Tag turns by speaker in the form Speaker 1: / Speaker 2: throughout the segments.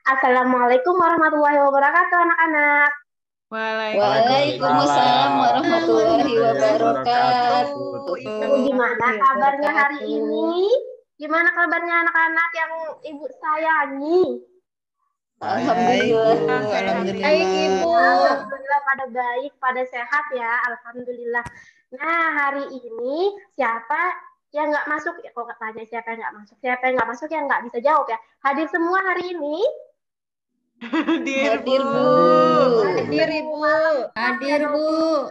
Speaker 1: Assalamualaikum warahmatullahi wabarakatuh, anak-anak.
Speaker 2: Waalaikumsalam warahmatullahi wabarakatuh.
Speaker 1: Gimana kabarnya hari ini? Gimana kabarnya anak-anak yang ibu sayangi?
Speaker 2: Alhamdulillah.
Speaker 1: Baik, Ibu. Alhamdulillah pada baik, pada sehat ya. Alhamdulillah. Nah, hari ini siapa yang nggak masuk? Ya, kok tanya siapa yang nggak masuk? Siapa yang nggak masuk yang nggak bisa jawab ya? Hadir semua hari ini?
Speaker 2: Hadir, Bu.
Speaker 1: Hadir, Ibu. Hadir, Bu.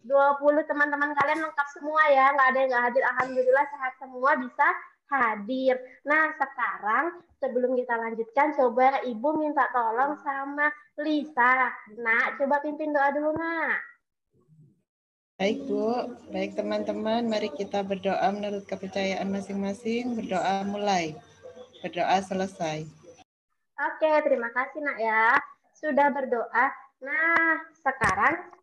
Speaker 1: 20 teman-teman kalian lengkap semua ya. Nggak ada yang nggak hadir. Alhamdulillah sehat semua bisa hadir. Nah, sekarang sebelum kita lanjutkan, coba Ibu minta tolong sama Lisa. Nak, coba pimpin doa dulu, Nak.
Speaker 2: Baik, Bu. Baik, teman-teman. Mari kita berdoa menurut kepercayaan masing-masing. Berdoa mulai. Berdoa selesai.
Speaker 1: Oke, terima kasih, Nak ya. Sudah berdoa. Nah, sekarang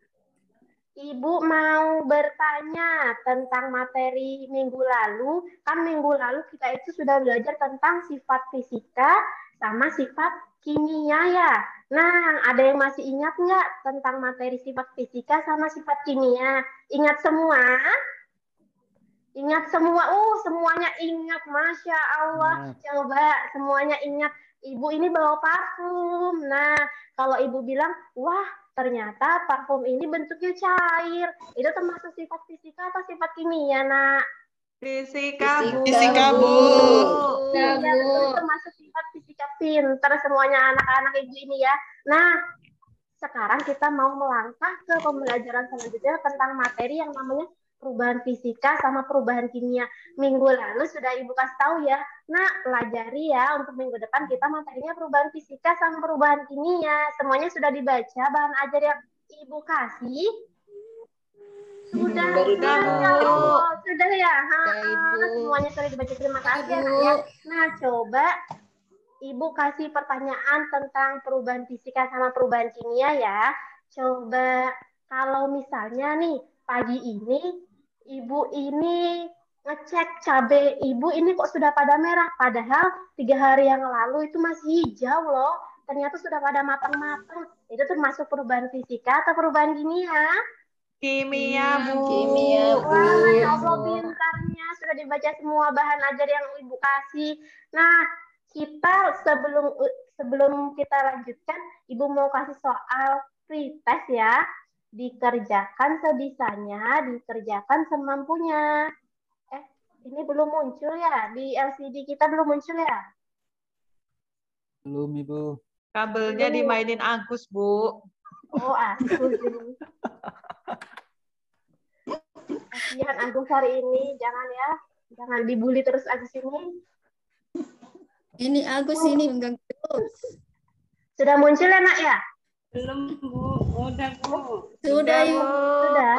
Speaker 1: Ibu mau bertanya tentang materi minggu lalu. Kan minggu lalu kita itu sudah belajar tentang sifat fisika sama sifat kimia ya. Nah, ada yang masih ingat nggak tentang materi sifat fisika sama sifat kimia? Ingat semua? Ingat semua? Semuanya ingat. Masya Allah. Coba semuanya ingat. Ibu ini bawa parfum. Nah, kalau ibu bilang, wah ternyata parfum ini bentuknya cair. Itu termasuk sifat fisika atau sifat kimia, Nak?
Speaker 3: Fisika, Bu.
Speaker 2: Fisika, Bu.
Speaker 1: Ya, betul, itu masuk sifat fisika. Pinter semuanya anak-anak ibu ini ya. Nah, sekarang kita mau melangkah ke pembelajaran selanjutnya tentang materi yang namanya perubahan fisika sama perubahan kimia. Minggu lalu sudah Ibu kasih tahu ya. Nah, pelajari ya untuk minggu depan kita materinya perubahan fisika sama perubahan kimia. Semuanya sudah dibaca bahan ajar yang Ibu kasih. Sudah, sudah ya. Semuanya sudah dibaca. Terima kasih ya. Nah, coba Ibu kasih pertanyaan tentang perubahan fisika sama perubahan kimia ya. Coba kalau misalnya nih pagi ini Ibu ini ngecek cabai Ibu ini kok sudah pada merah. Padahal 3 hari yang lalu itu masih hijau loh. Ternyata sudah pada matang-matang. Itu termasuk perubahan fisika atau perubahan kimia?
Speaker 3: Kimia, Bu.
Speaker 2: Kimia, Bu.
Speaker 1: Wah, Masya Allah pintarnya. Sudah dibaca semua bahan ajar yang Ibu kasih. Nah, kita sebelum kita lanjutkan, Ibu mau kasih soal pretest ya. Dikerjakan sebisanya, dikerjakan semampunya. Ini belum muncul ya? Di LCD kita belum muncul ya?
Speaker 4: Belum, Ibu.
Speaker 3: Kabelnya dimainin Agus, Bu.
Speaker 1: Oh, Agus ini. Kasihan Agus hari ini, jangan ya. Jangan dibully terus Agus ini.
Speaker 5: Ini Agus ini mengganggu terus.
Speaker 1: Sudah muncul ya, Nak ya?
Speaker 6: Belum, Bu. Udah, Bu.
Speaker 5: Sudah, Bu.
Speaker 1: Sudah.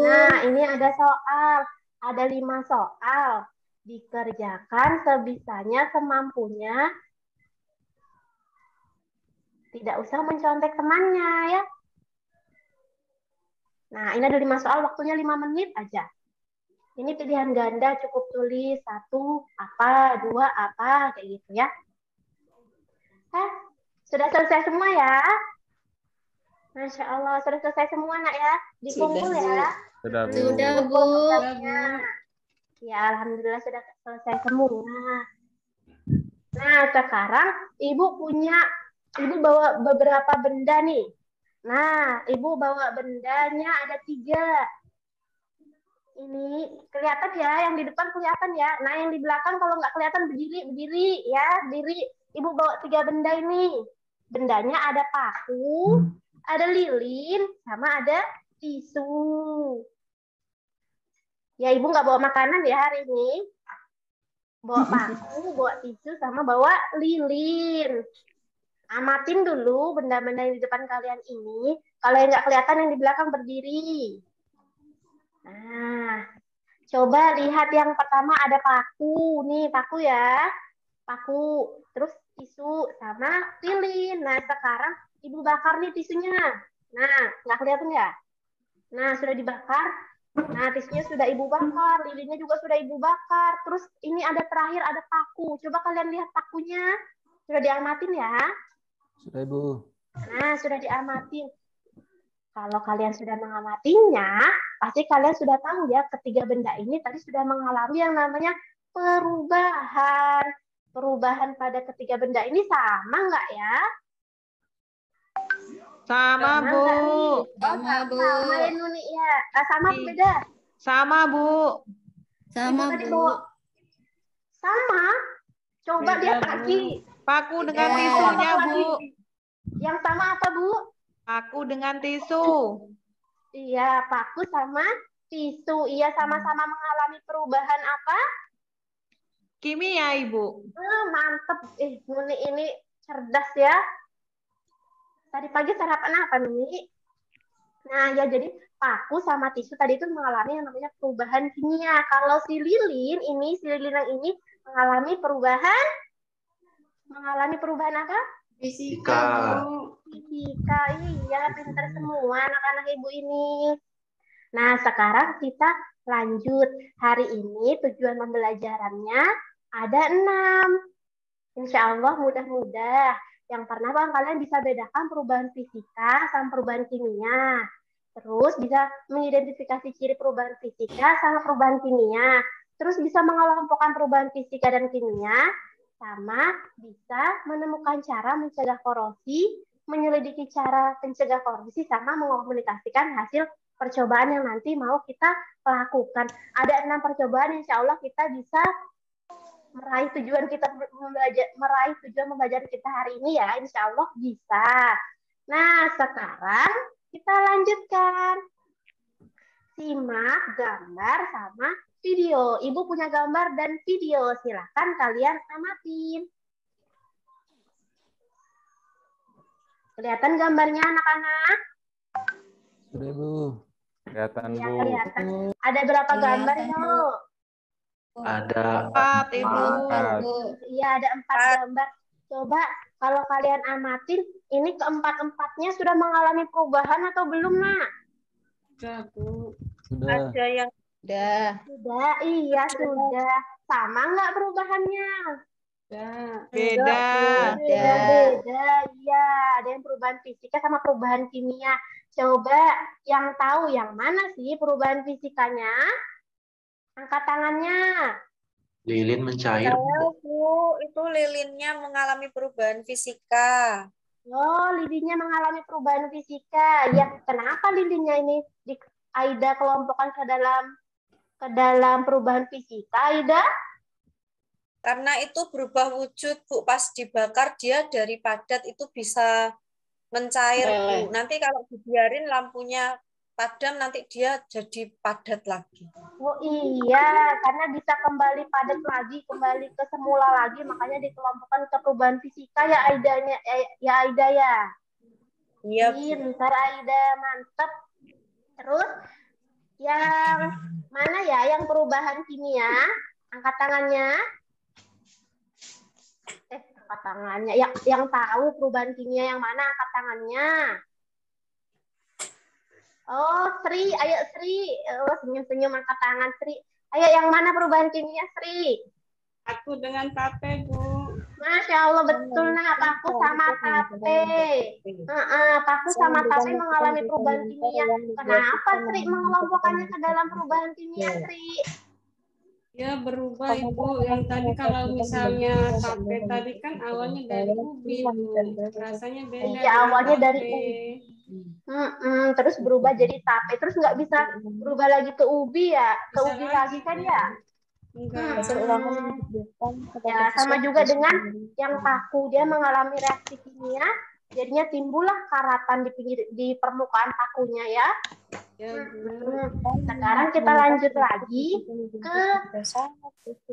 Speaker 1: Nah, ini ada soal. Ada 5 soal. Dikerjakan sebisanya, semampunya. Tidak usah mencontek temannya ya. Nah, ini ada 5 soal, waktunya 5 menit aja. Ini pilihan ganda, cukup tulis 1 apa, 2 apa, kayak gitu ya. Sudah selesai semua ya? Masya Allah, sudah selesai semua Nak ya? Dikumpul ya?
Speaker 4: Sudah, Bu.
Speaker 5: Sudah, Bu.
Speaker 1: Ya, Alhamdulillah sudah selesai semua. Nah, sekarang Ibu bawa beberapa benda nih. Nah, Ibu bawa bendanya ada 3. Ini kelihatan ya, yang di depan kelihatan ya. Nah, yang di belakang kalau nggak kelihatan berdiri ya, berdiri. Ibu bawa 3 benda ini. Bendanya ada paku, ada lilin, sama ada tisu. Ya, Ibu nggak bawa makanan ya hari ini. Bawa paku, bawa tisu, sama bawa lilin. Amatin dulu benda-benda yang di depan kalian ini. Kalau yang nggak kelihatan, yang di belakang berdiri. Nah, coba lihat yang pertama ada paku. Nih, paku ya. Paku. Terus tisu sama lilin. Nah, sekarang Ibu bakar nih tisunya. Nah, nggak kelihatan ya? Nah, sudah dibakar. Nah, tisunya sudah Ibu bakar. Lilinnya juga sudah Ibu bakar. Terus ini ada terakhir, ada paku. Coba kalian lihat pakunya. Sudah diamatin ya?
Speaker 4: Sudah, Ibu.
Speaker 1: Nah, sudah diamatin. Kalau kalian sudah mengamatinya, pasti kalian sudah tahu ya, ketiga benda ini tadi sudah mengalami yang namanya perubahan. Perubahan pada ketiga benda ini sama nggak ya?
Speaker 3: Sama, Bu.
Speaker 1: nggak nih?
Speaker 5: Sama, Bu.
Speaker 1: Sama ya, Nuni ya. Sama apa beda?
Speaker 3: Sama, Bu.
Speaker 5: Sama,
Speaker 1: Ibu tadi
Speaker 5: Bu.
Speaker 1: bawa sama. Coba
Speaker 6: Beda,
Speaker 1: lihat
Speaker 6: Bu.
Speaker 1: lagi.
Speaker 3: Paku dengan
Speaker 5: Beda.
Speaker 3: tisunya,
Speaker 1: Kelompok
Speaker 3: Bu.
Speaker 1: lagi. Yang sama apa, Bu?
Speaker 3: Paku dengan tisu.
Speaker 1: Iya, paku sama tisu. Iya, sama-sama mengalami perubahan apa?
Speaker 3: Kimia, Ibu.
Speaker 1: Mantep. Nuni ini cerdas ya. Tadi pagi sarapan apa, Nuni? Nah, ya jadi paku sama tisu tadi itu mengalami yang namanya perubahan kimia. Kalau si lilin yang ini mengalami perubahan apa?
Speaker 6: Fisika, Bu.
Speaker 1: Fisika. Iya, pintar semua anak-anak ibu ini. Nah, sekarang kita lanjut. Hari ini tujuan pembelajarannya ada 6. Insya Allah mudah-mudah. Yang pertama kalian bisa bedakan perubahan fisika sama perubahan kimia. Terus bisa mengidentifikasi ciri perubahan fisika sama perubahan kimia. Terus bisa mengelompokkan perubahan fisika dan kimia. Sama bisa menemukan cara mencegah korosi, menyelidiki cara pencegah korosi, sama mengkomunikasikan hasil percobaan yang nanti mau kita lakukan. Ada 6 percobaan, insya Allah kita bisa meraih tujuan pembelajaran kita hari ini ya, insya Allah bisa. Nah, sekarang kita lanjutkan. Simak gambar sama video. Ibu punya gambar dan video, silakan kalian amatin. Kelihatan gambarnya anak-anak?
Speaker 4: Sudah, Ibu.
Speaker 7: Kelihatan,
Speaker 1: Ya,
Speaker 7: Bu.
Speaker 1: kelihatan. Ada berapa gambar, yuk?
Speaker 7: Ada
Speaker 3: 4, Ibu.
Speaker 7: 4.
Speaker 1: Iya, ada 4 gambar. Coba kalau kalian amatin, ini keempat-empatnya sudah mengalami perubahan atau belum, Nak?
Speaker 6: Sudah, Bu.
Speaker 4: Sudah.
Speaker 5: yang
Speaker 2: Udah.
Speaker 1: Sudah, iya sudah. Sama nggak perubahannya?
Speaker 6: Sudah.
Speaker 3: Beda.
Speaker 1: Beda, iya. Ada yang perubahan fisika sama perubahan kimia. Coba yang tahu yang mana sih perubahan fisikanya? Angkat tangannya.
Speaker 7: Lilin mencair, Bu.
Speaker 5: Bu, itu lilinnya mengalami perubahan fisika.
Speaker 1: Oh, lilinnya mengalami perubahan fisika. Ya, kenapa lilinnya ini di Aida kelompokkan ke dalam perubahan fisika, Aida?
Speaker 5: Karena itu berubah wujud, Bu. Pas dibakar dia dari padat itu bisa mencair, Bu. Nanti kalau dibiarin lampunya padam, nanti dia jadi padat lagi.
Speaker 1: Oh iya, karena bisa kembali padat lagi, kembali ke semula lagi, makanya dikelompokkan ke perubahan fisika ya Aidanya, ya Aida ya.
Speaker 5: Iya, Bu.
Speaker 1: Pintar Aida, mantep. Terus yang mana ya yang perubahan kimia? Angkat tangannya. Angkat tangannya. Yang tahu perubahan kimia yang mana? Angkat tangannya. Oh, Sri, ayo Sri. Oh, senyum-senyum angkat tangan Sri. Ayo yang mana perubahan kimia Sri?
Speaker 6: Aku dengan tape, Bu.
Speaker 1: Masya Allah, betul nah, paku sama tape. Paku sama tape mengalami perubahan kimia. Kenapa Sri mengelompokkannya ke dalam perubahan kimia Sri?
Speaker 6: Ya berubah, Ibu. Yang tadi kalau misalnya tape tadi kan awalnya dari ubi, Bu. Rasanya beda.
Speaker 1: Iya,
Speaker 6: dengan
Speaker 1: awalnya dari
Speaker 6: tape.
Speaker 1: ubi. Terus berubah jadi tape. Terus nggak bisa berubah lagi ke ubi ya? Ke
Speaker 6: Bisa
Speaker 1: ubi lagi kan ya?
Speaker 6: Enggak.
Speaker 1: Ya, sama juga dengan yang paku, dia mengalami reaksi kimia, jadinya timbullah karatan di permukaan pakunya ya.
Speaker 6: Ya, Bu.
Speaker 1: Sekarang kita lanjut lagi ke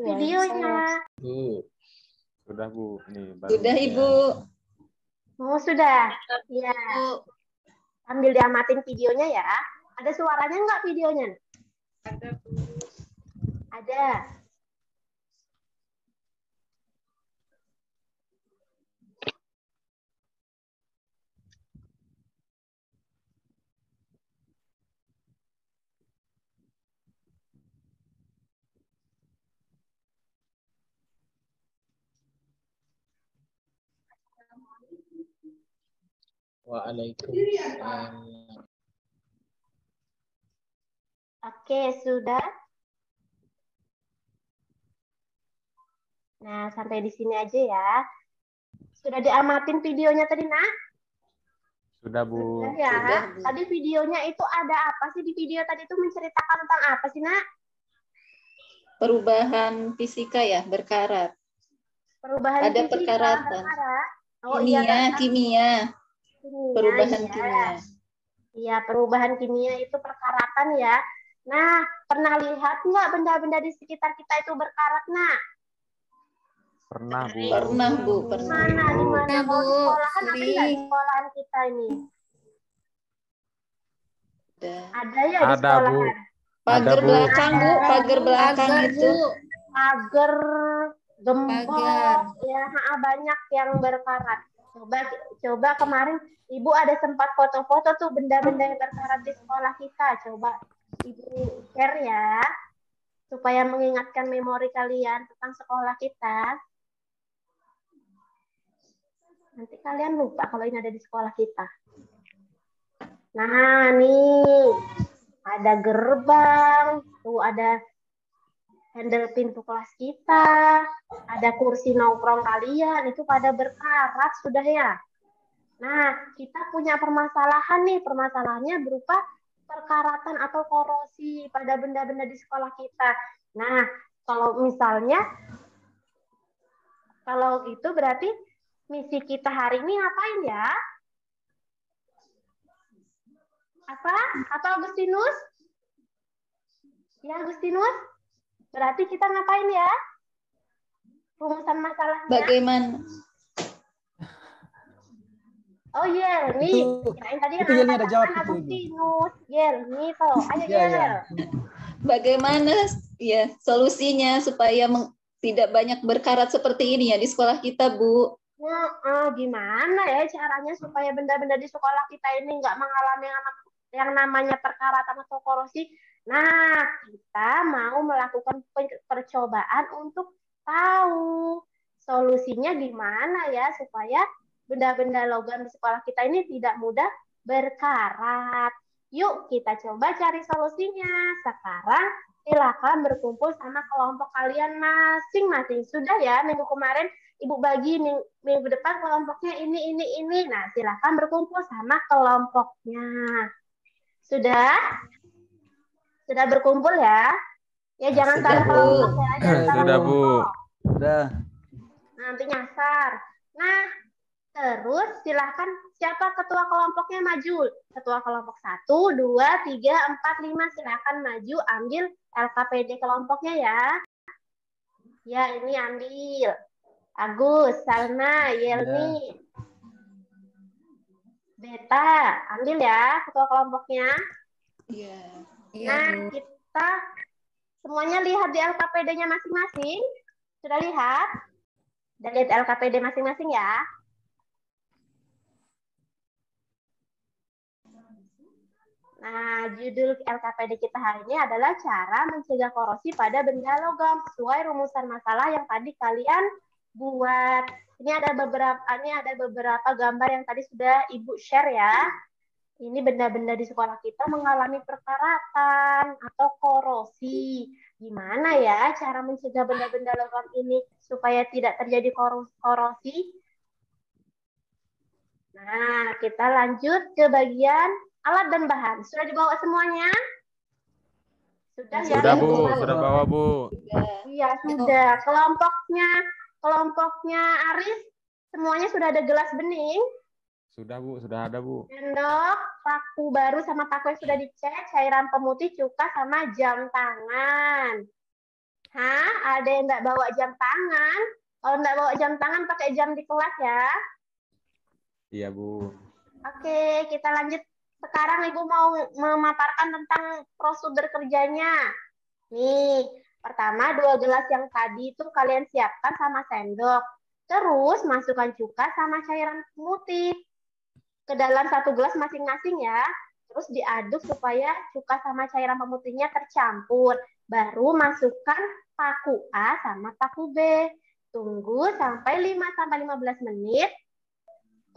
Speaker 1: videonya.
Speaker 7: Bu. Sudah, Bu. Nih, baru
Speaker 5: Sudah,
Speaker 7: ya.
Speaker 5: Ibu.
Speaker 1: Oh, sudah. Ya. Sambil diamatin videonya ya. Ada suaranya nggak videonya?
Speaker 6: Ada, Bu.
Speaker 1: Ada.
Speaker 8: Waalaikumsalam.
Speaker 1: Oke, sudah. Nah, sampai di sini aja ya. Sudah diamatin videonya tadi, Nak?
Speaker 7: Sudah, Bu.
Speaker 1: Sudah ya.
Speaker 5: Sudah, Bu.
Speaker 1: Tadi videonya itu ada apa sih di video tadi itu menceritakan tentang apa sih, Nak?
Speaker 9: Perubahan fisika ya, berkarat.
Speaker 1: Perubahan
Speaker 9: Ada
Speaker 1: fisika,
Speaker 9: perkaratan.
Speaker 1: berkarat. Oh
Speaker 9: Kimia,
Speaker 1: iya, kan?
Speaker 9: kimia. Perubahan
Speaker 1: iya.
Speaker 9: kimia.
Speaker 1: Iya, perubahan kimia itu perkaratan ya. Nah, pernah lihat nggak benda-benda di sekitar kita itu berkarat, Nak?
Speaker 7: Pernah, Bu.
Speaker 9: Pernah, Bu, pernah.
Speaker 1: Mana, di mana?
Speaker 6: Ya,
Speaker 1: Kalau di
Speaker 6: Bu.
Speaker 1: sekolahan ada nggak di
Speaker 6: Sering.
Speaker 1: sekolahan kita ini?
Speaker 9: Ada.
Speaker 1: Ada ya di
Speaker 7: Ada, Bu.
Speaker 1: sekolahan?
Speaker 9: Pagar
Speaker 7: Bu.
Speaker 9: belakang, Bu, pagar belakang
Speaker 6: Pagar,
Speaker 9: itu.
Speaker 6: Bu.
Speaker 1: Pagar, gembok,
Speaker 6: Pagar.
Speaker 1: ya banyak yang berkarat. Coba kemarin Ibu ada sempat foto-foto tuh benda-benda yang berkarat di sekolah kita. Coba Ibu share ya, supaya mengingatkan memori kalian tentang sekolah kita. Nanti kalian lupa kalau ini ada di sekolah kita. Nah, nih ada gerbang, tuh ada handle pintu kelas kita, ada kursi nongkrong kalian, itu pada berkarat sudah ya. Nah, kita punya permasalahan nih, permasalahannya berupa perkaratan atau korosi pada benda-benda di sekolah kita. Nah, kalau misalnya, kalau gitu berarti misi kita hari ini ngapain ya? Apa Agustinus? Ya Agustinus? Berarti kita ngapain ya? Rumusan masalahnya.
Speaker 9: Bagaimana?
Speaker 1: Oh Yelmi, kirain tadi yang
Speaker 4: Yelmi ada
Speaker 1: angkat
Speaker 4: jawab
Speaker 1: tangan
Speaker 4: itu, Ibu.
Speaker 1: Agustinus. Yelmi toh, ayo
Speaker 4: Iya, iya.
Speaker 1: Yel.
Speaker 9: Bagaimana ya solusinya supaya tidak banyak berkarat seperti ini ya di sekolah kita, Bu?
Speaker 1: Gimana ya caranya supaya benda-benda di sekolah kita ini nggak mengalami yang namanya perkaratan atau korosi? Nah, kita mau melakukan percobaan untuk tahu solusinya gimana ya supaya benda-benda logam di sekolah kita ini tidak mudah berkarat. Yuk kita coba cari solusinya. Sekarang silakan berkumpul sama kelompok kalian masing-masing. Sudah ya, minggu kemarin Ibu bagi minggu depan kelompoknya ini. Nah, silakan berkumpul sama kelompoknya. Sudah? Sudah berkumpul ya? Ya jangan
Speaker 9: Sudah,
Speaker 1: salah
Speaker 9: Bu.
Speaker 1: kelompok ya. Jangan salah
Speaker 7: Sudah, Bu.
Speaker 1: kelompok.
Speaker 4: Udah.
Speaker 1: Nanti nyasar. Nah, terus silahkan siapa ketua kelompoknya maju. Ketua kelompok 1, 2, 3, 4, 5 silahkan maju ambil LKPD kelompoknya ya. Ya ini ambil. Agus, Salma, Yelmi, Beta, ambil ya ketua kelompoknya.
Speaker 9: Iya.
Speaker 1: Nah, kita semuanya lihat di LKPD-nya masing-masing. Sudah lihat? Dan lihat LKPD masing-masing ya. Nah, judul LKPD kita hari ini adalah cara mencegah korosi pada benda logam sesuai rumusan masalah yang tadi kalian buat. Ini ada beberapa gambar yang tadi sudah Ibu share ya. Ini benda-benda di sekolah kita mengalami perkaratan atau korosi. Gimana ya cara mencegah benda-benda logam ini supaya tidak terjadi korosi? Nah, kita lanjut ke bagian alat dan bahan. Sudah dibawa semuanya? Sudah ya?
Speaker 7: Sudah, Bu. Sudah bawa, Bu.
Speaker 1: Iya, sudah. Kelompoknya Aris, semuanya sudah ada gelas bening.
Speaker 7: Sudah, Bu. Sudah ada, Bu.
Speaker 1: Sendok, paku baru sama paku yang sudah dicek, cairan pemutih, cuka, sama jam tangan. Hah? Ada yang nggak bawa jam tangan? Kalau nggak bawa jam tangan, pakai jam di kelas ya.
Speaker 7: Iya, Bu.
Speaker 1: Oke, kita lanjut. Sekarang Ibu mau memaparkan tentang prosedur kerjanya. Nih, pertama 2 gelas yang tadi itu kalian siapkan sama sendok. Terus masukkan cuka sama cairan pemutih ke dalam 1 gelas masing-masing ya. Terus diaduk supaya cuka sama cairan pemutihnya tercampur. Baru masukkan paku A sama paku B. Tunggu sampai 5-15 menit.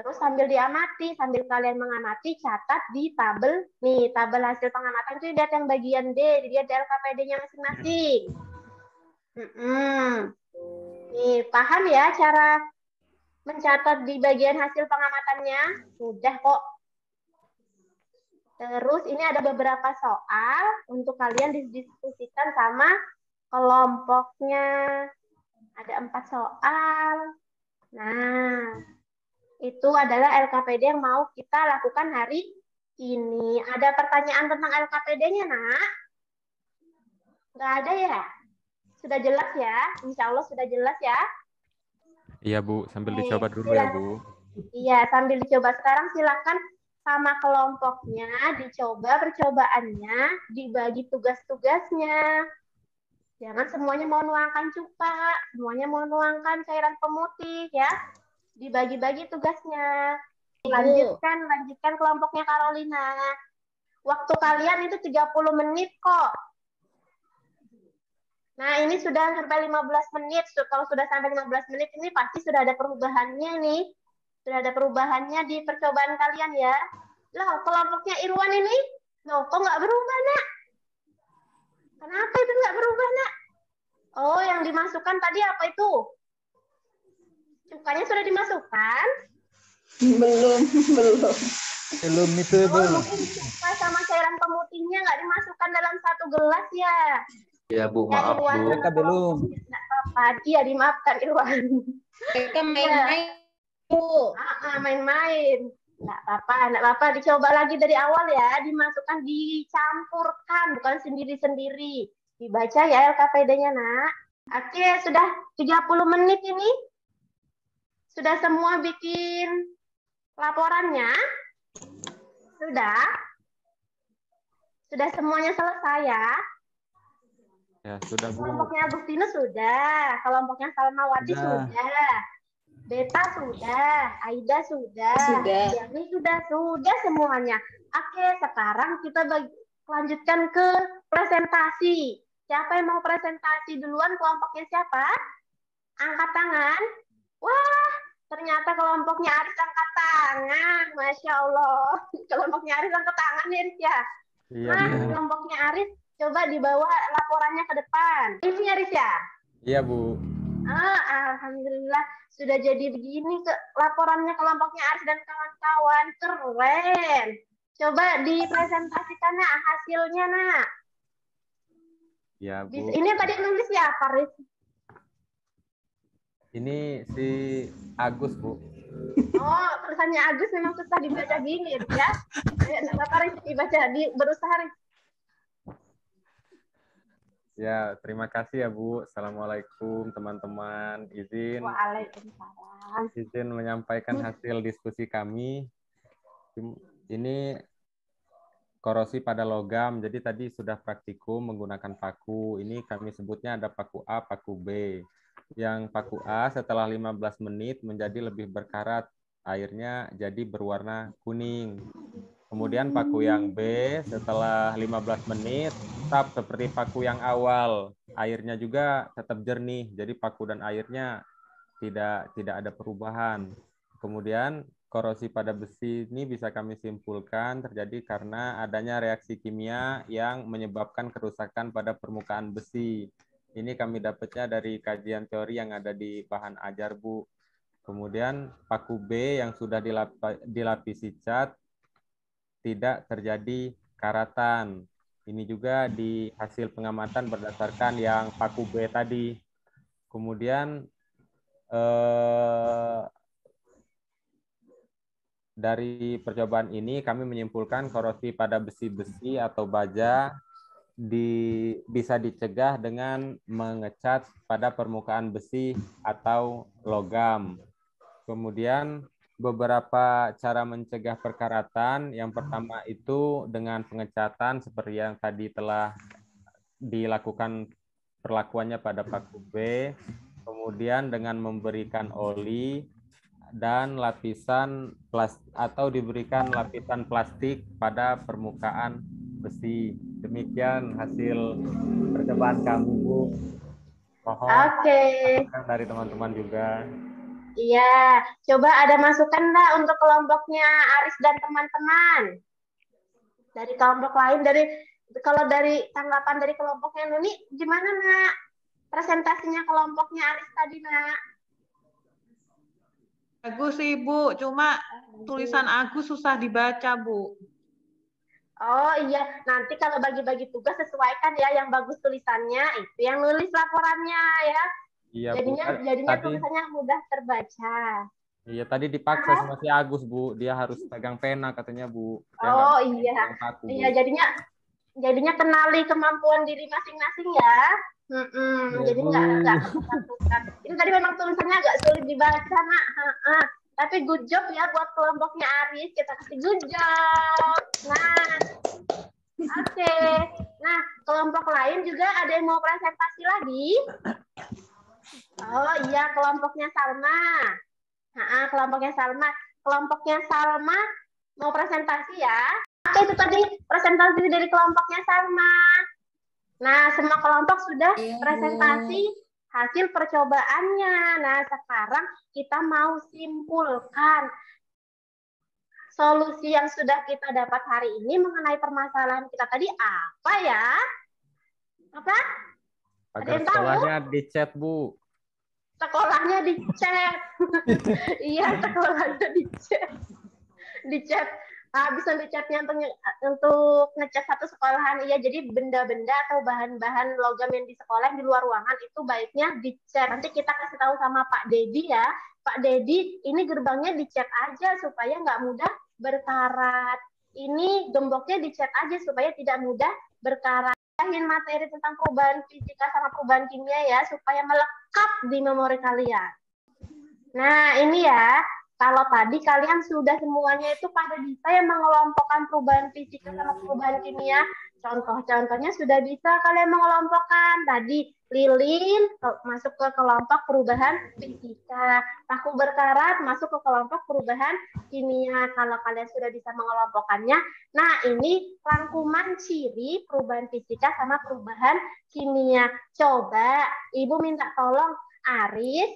Speaker 1: Terus sambil diamati, sambil kalian mengamati, catat di tabel. Nih, tabel hasil pengamatan itu lihat yang bagian D, dilihat LKPD-nya masing-masing. Nih, paham ya cara mencatat di bagian hasil pengamatannya? Sudah kok. Terus ini ada beberapa soal untuk kalian didiskusikan sama kelompoknya. Ada 4 soal. Nah, itu adalah LKPD yang mau kita lakukan hari ini. Ada pertanyaan tentang LKPD-nya, Nak? Nggak ada ya? Sudah jelas ya? Insya Allah sudah jelas ya?
Speaker 7: Iya Bu, sambil dicoba dulu ya Bu.
Speaker 1: Iya, sambil dicoba. Sekarang silakan sama kelompoknya dicoba percobaannya, dibagi tugas-tugasnya. Jangan semuanya mau nuangkan cuka, semuanya mau nuangkan cairan pemutih ya. Dibagi-bagi tugasnya. Lanjutkan kelompoknya Carolina. Waktu kalian itu 30 menit kok. Nah, ini sudah sampai 15 menit. Kalau sudah sampai 15 menit ini pasti sudah ada perubahannya nih. Sudah ada perubahannya di percobaan kalian ya. Loh, kelompoknya Irwan ini, loh, kok nggak berubah, Nak? Kenapa itu nggak berubah, Nak? Oh, yang dimasukkan tadi apa itu? Cukanya sudah dimasukkan?
Speaker 9: Belum.
Speaker 4: Belum itu, Bu.
Speaker 1: Oh, mungkin cuka sama cairan pemutihnya nggak dimasukkan dalam satu gelas ya?
Speaker 8: Ya Bu, maaf
Speaker 1: Irwan,
Speaker 8: Bu.
Speaker 4: Mereka belum.
Speaker 1: Nggak apa-apa. Iya, dimaafkan Irwan.
Speaker 6: Mereka main-main, Bu.
Speaker 1: Main-main. Nggak apa-apa. Dicoba lagi dari awal ya. Dimasukkan, dicampurkan, bukan sendiri-sendiri. Dibaca ya LKPD-nya, Nak. Oke, sudah 30 menit ini. Sudah semua bikin laporannya? Sudah? Sudah semuanya selesai ya?
Speaker 7: Ya, sudah Bu.
Speaker 1: Kelompoknya Agustinus sudah. Kelompoknya Salmawati sudah. Beta sudah, Aida sudah, Yani sudah semuanya. Oke, sekarang kita lanjutkan ke presentasi. Siapa yang mau presentasi duluan? Kelompoknya siapa? Angkat tangan. Wah, ternyata kelompoknya Aris angkat tangan. Masya Allah. Kelompoknya Aris angkat tangan ya, Aris ya?
Speaker 7: Iya,
Speaker 1: Nah,
Speaker 7: Bu.
Speaker 1: kelompoknya Aris coba dibawa laporannya ke depan. Ini Aris ya?
Speaker 7: Iya, Bu.
Speaker 1: Alhamdulillah sudah jadi begini ke laporannya kelompoknya Aris dan kawan-kawan. Keren. Coba dipresentasikan Nak hasilnya, Nak.
Speaker 7: Iya, Bu.
Speaker 1: Ini tadi nulis ya, Faris?
Speaker 7: Ini si Agus, Bu.
Speaker 1: Oh, tulisannya Agus memang susah dibaca gini ya. Nggak apa-apa, Riz, dibaca, berusaha, Riz.
Speaker 7: Ya, terima kasih ya Bu. Assalamualaikum teman-teman.
Speaker 1: Waalaikumsalam.
Speaker 7: Izin menyampaikan hasil diskusi kami. Ini korosi pada logam. Jadi tadi sudah praktikum menggunakan paku. Ini kami sebutnya ada paku A, paku B. Yang paku A setelah 15 menit menjadi lebih berkarat. Airnya jadi berwarna kuning. Kemudian paku yang B setelah 15 menit tetap seperti paku yang awal. Airnya juga tetap jernih. Jadi paku dan airnya tidak ada perubahan. Kemudian korosi pada besi ini bisa kami simpulkan terjadi karena adanya reaksi kimia yang menyebabkan kerusakan pada permukaan besi. Ini kami dapatnya dari kajian teori yang ada di bahan ajar, Bu. Kemudian paku B yang sudah dilapisi cat tidak terjadi karatan. Ini juga di hasil pengamatan berdasarkan yang paku B tadi. Kemudian dari percobaan ini kami menyimpulkan korosi pada besi-besi atau baja bisa dicegah dengan mengecat pada permukaan besi atau logam. Kemudian beberapa cara mencegah perkaratan. Yang pertama itu dengan pengecatan seperti yang tadi telah dilakukan perlakuannya pada paku B. Kemudian dengan memberikan oli dan lapisan atau diberikan lapisan plastik pada permukaan besi. Demikian hasil percobaan kami, Bu. Mohon dari teman-teman juga.
Speaker 1: Iya, coba ada masukan nggak untuk kelompoknya Aris dan teman-teman? Dari kelompok lain, kalau dari tanggapan dari kelompoknya Nuni, gimana nak? Presentasinya kelompoknya Aris tadi nak?
Speaker 3: Bagus sih, Bu. Cuma tulisan Agus susah dibaca, Bu.
Speaker 1: Oh iya, nanti kalau bagi-bagi tugas sesuaikan ya yang bagus tulisannya, itu yang nulis laporannya ya.
Speaker 7: Iya,
Speaker 1: Jadinya
Speaker 7: tadi,
Speaker 1: tulisannya mudah terbaca.
Speaker 7: iya, tadi dipaksa sama si Agus, Bu. Dia harus pegang pena katanya, Bu. Dia
Speaker 1: Oh
Speaker 7: nggak
Speaker 1: iya,
Speaker 7: pegang paku, Bu.
Speaker 1: iya jadinya kenali kemampuan diri masing-masing ya. Jadi nggak kesatukan. Ini tadi memang tulisannya agak sulit dibaca nak. Tapi good job ya buat kelompoknya Aris. Kita kasih good job. Nah, oke. Nah, kelompok lain juga ada yang mau presentasi lagi. Oh iya, kelompoknya Salma. Kelompoknya Salma. Kelompoknya Salma mau presentasi ya. Oke, itu tadi presentasi dari kelompoknya Salma. Nah, semua kelompok sudah presentasi hasil percobaannya. Nah, sekarang kita mau simpulkan solusi yang sudah kita dapat hari ini mengenai permasalahan kita tadi apa ya? Apa?
Speaker 7: Agar sekolahnya di chat, Bu.
Speaker 1: Sekolahnya di chat. Iya, sekolahnya di chat. Di chat. Bisa di-chatnya untuk ngechat satu sekolahan. Iya, jadi benda-benda atau bahan-bahan logam yang di sekolah yang di luar ruangan itu baiknya di-chat. Nanti kita kasih tahu sama Pak Dedi ya. Pak Dedi, ini gerbangnya di-chat aja supaya nggak mudah berkarat. Ini gemboknya di-chat aja supaya tidak mudah berkarat. Materi tentang perubahan fisika sama perubahan kimia ya, supaya melekat di memori kalian. Nah, ini ya. Kalau tadi kalian sudah semuanya itu pada bisa ya mengelompokkan perubahan fisika sama perubahan kimia. Contoh-contohnya sudah bisa kalian mengelompokkan. Tadi lilin masuk ke kelompok perubahan fisika. Paku berkarat masuk ke kelompok perubahan kimia. Kalau kalian sudah bisa mengelompokkannya. Nah, ini rangkuman ciri perubahan fisika sama perubahan kimia. Coba Ibu minta tolong Aris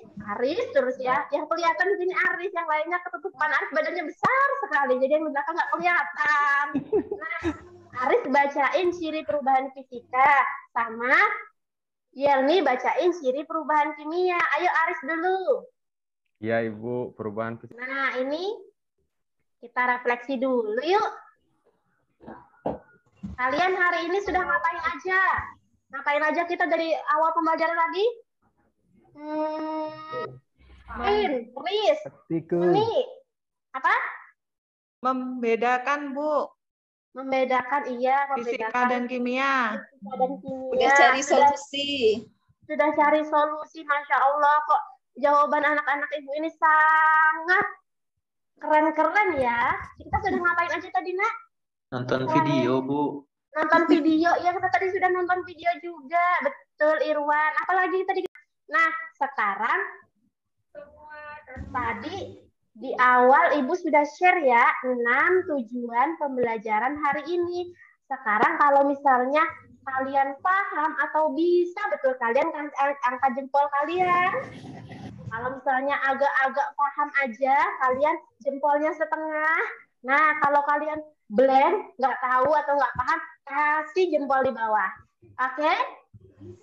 Speaker 1: terus ya. Yang kelihatan di sini Aris, yang lainnya ketutupan. Aris badannya besar sekali, jadi yang di belakang nggak kelihatan. Nah, Aris bacain ciri perubahan fisika, sama Yelni bacain ciri perubahan kimia. Ayo Aris dulu.
Speaker 7: Iya Ibu, perubahan fisika.
Speaker 1: Nah, ini kita refleksi dulu yuk. Kalian hari ini sudah ngapain aja? Ngapain aja kita dari awal pembelajaran tadi? Riz, ini apa?
Speaker 3: Membedakan, Bu.
Speaker 1: Membedakan, iya.
Speaker 3: Fisika dan kimia.
Speaker 1: Fisika dan kimia.
Speaker 9: Udah cari solusi.
Speaker 1: Sudah cari solusi, Masya Allah. Kok jawaban anak-anak Ibu ini sangat keren-keren ya. Kita sudah ngapain aja tadi, Nak?
Speaker 8: Nonton video, Bu.
Speaker 1: Nonton video, ya kita tadi sudah nonton video juga. Betul, Irwan. Apalagi tadi? Nah, sekarang tadi di awal Ibu sudah share ya 6 tujuan pembelajaran hari ini. Sekarang kalau misalnya kalian paham atau bisa betul kalian kan angkat jempol kalian. Kalau misalnya agak-agak paham aja, kalian jempolnya setengah. Nah, kalau kalian blank, nggak tahu atau nggak paham, kasih jempol di bawah. Oke?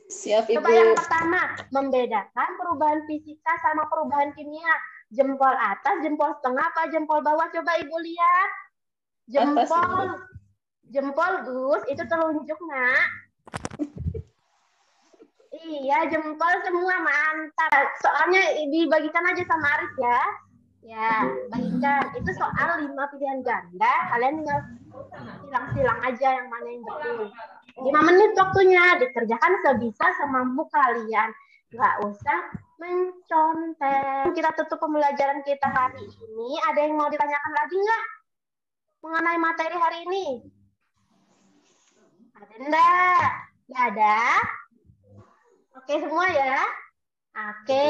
Speaker 9: Siap, Ibu.
Speaker 1: Coba yang pertama, membedakan perubahan fisika sama perubahan kimia. Jempol atas, jempol setengah, apa jempol bawah? Coba Ibu lihat. Jempol Gus, itu telunjuk, Nak. Iya, jempol semua, mantap. Soalnya dibagikan aja sama Aris ya. Ya, bagikan. Itu soal 5 pilihan ganda. Kalian tinggal silang-silang aja yang mana yang betul. 5 menit waktunya, dikerjakan sebisa semampu kalian. Nggak usah mencontek. Kita tutup pembelajaran kita hari ini. Ada yang mau ditanyakan lagi nggak? Mengenai materi hari ini? Ada enggak? Nggak ada? Oke semua ya? Oke.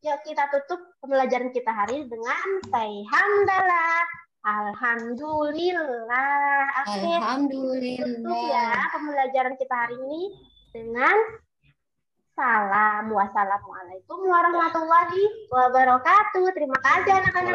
Speaker 1: Yuk kita tutup pembelajaran kita hari ini dengan say hamdalah. Alhamdulillah.
Speaker 9: Alhamdulillah.
Speaker 1: Tutup ya pembelajaran kita hari ini dengan Salam. Wassalamualaikum warahmatullahi wabarakatuh. Terima kasih anak-anak.